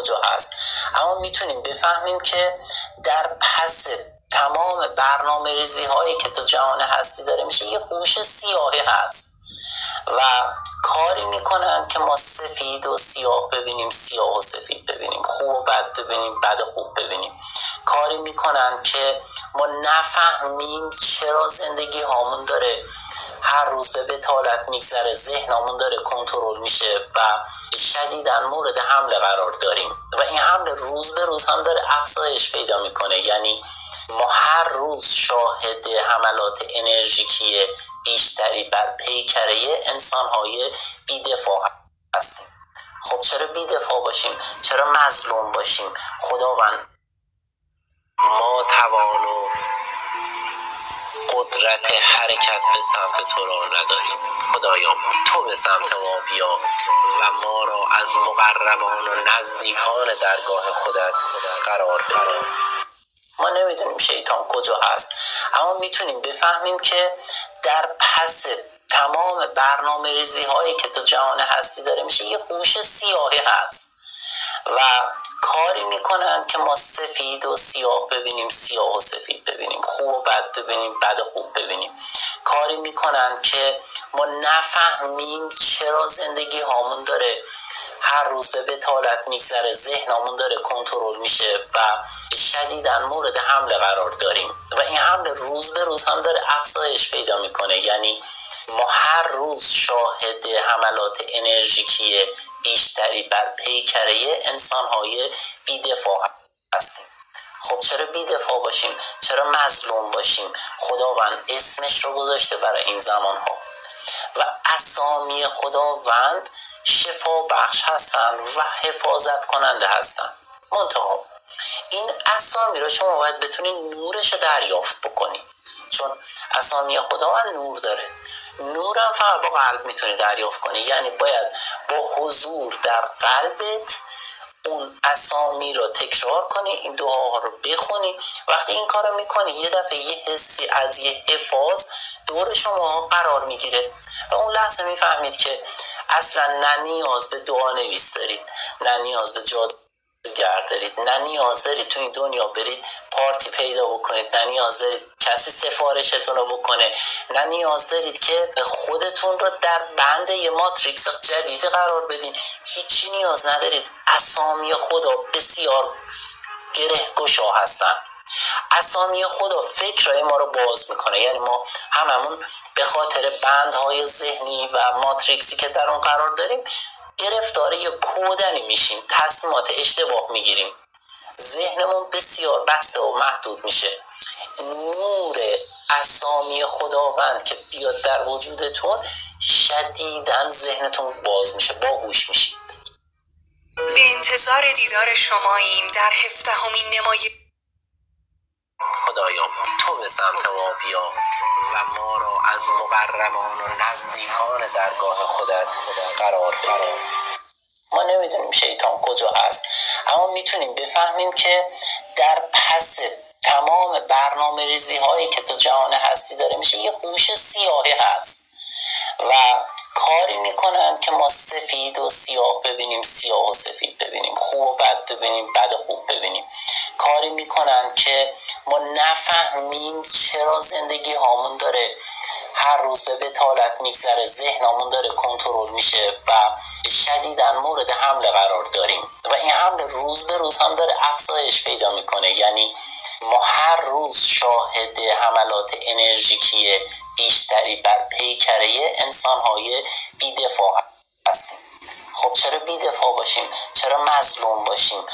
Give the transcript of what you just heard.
کجا هست، اما میتونیم بفهمیم که در پس تمام برنامه ریزی هایی که تو جهان هستی داره میشه یه هوش سیاهی هست و کاری میکنن که ما سفید و سیاه ببینیم، سیاه و سفید ببینیم، خوب و بد ببینیم، بد و خوب ببینیم. کاری میکنن که ما نفهمیم چرا زندگی هامون داره هر روز به بتالت میگذره، ذهنمون داره کنترل میشه و شدیداً مورد حمله قرار داریم و این حمله روز به روز هم داره افزایش پیدا میکنه. یعنی ما هر روز شاهد حملات انرژیکی بیشتری بر پیکره انسان‌های بی‌دفاع هستیم. خب چرا بی‌دفاع باشیم؟ چرا مظلوم باشیم؟ خداوند ما توان و قدرت حرکت به سمت تو را نداریم. خدایا تو به سمت ما بیا و ما را از مقربان و نزدیکان درگاه خودت قرار بده. ما نمیدونیم شیطان کجا هست، اما میتونیم بفهمیم که در پس تمام برنامه ریزی هایی که تو جهان هستی داره میشه یه هوش سیاهی هست و کاری میکنن که ما سفید و سیاه ببینیم، سیاه و سفید ببینیم، خوب و بد ببینیم، بد و خوب ببینیم. کاری میکنن که ما نفهمیم چرا زندگی هامون داره هر روز به بتالت میگذره، ذهنمون داره کنترل میشه و شدیداً مورد حمله قرار داریم و این حمله روز به روز هم داره افزایش پیدا میکنه. یعنی ما هر روز شاهد حملات انرژیکی بیشتری بر پیکره انسان‌های بی‌دفاع هستیم. خب چرا بی‌دفاع باشیم؟ چرا مظلوم باشیم؟ خداوند اسمش رو گذاشته برای این زمان‌ها و اسامی خداوند شفا بخش هستن و حفاظت کننده هستن. منتها این اسامی رو شما باید بتونین نورش دریافت بکنین، چون اسامی خداوند نور داره. نورم فقط با قلب میتونی دریافت کنی. یعنی باید با حضور در قلبت اون اسامی رو تکرار کنی، این دعاها رو بخونی. وقتی این کار رو میکنی یه دفعه یه حسی از یه حفاظ دور شما قرار میگیره و اون لحظه میفهمید که اصلا نه نیاز به دعا نویس دارید، نه نیاز به جادوگر دارید، نه نیاز دارید تو این دنیا برید پارتی پیدا بکنید، نه نیاز دارید کسی سفارشتون رو بکنه، نه نیاز دارید که خودتون رو در بند یه ماتریکس جدید قرار بدین. هیچی نیاز ندارید. اسامی خدا بسیار گره‌گشا هستن. اسامی خدا فکرهای ما رو باز میکنه. یعنی ما هممون به خاطر بندهای ذهنی و ماتریکسی که در اون قرار داریم گرفتار یه کودنی میشیم، تصمیمات اشتباه میگیریم، ذهنمون بسیار بسته و محدود میشه. نور اسامی خداوند که بیاد در وجودتون شدیداً ذهنتون باز میشه، باهوش میشید. به انتظار دیدار شماییم در 17مین نمایش. خدایا تو به سمت ما بیا و ما را از مقربان و نزدیکان درگاه خودت قرار بده. ما نمیدونیم شیطان کجا هست، اما میتونیم بفهمیم که در پس تمام برنامه ریزی هایی که تو جهان هستی داره میشه یه هوش سیاهی هست و کاری میکنن که ما سفید و سیاه ببینیم، سیاه و سفید ببینیم، خوب و بد ببینیم، بد و خوب ببینیم. کاری میکنن که ما نفهمیم چرا زندگی هامون داره هر روز به بتالت میگذره، ذهنمون داره کنترل میشه و شدیداً مورد حمله قرار داریم و این حمله روز به روز هم داره افزایش پیدا میکنه. یعنی ما هر روز شاهد حملات انرژیکی بیشتری بر پیکره انسان‌های بی‌دفاع هستیم. خب چرا بی‌دفاع باشیم؟ چرا مظلوم باشیم؟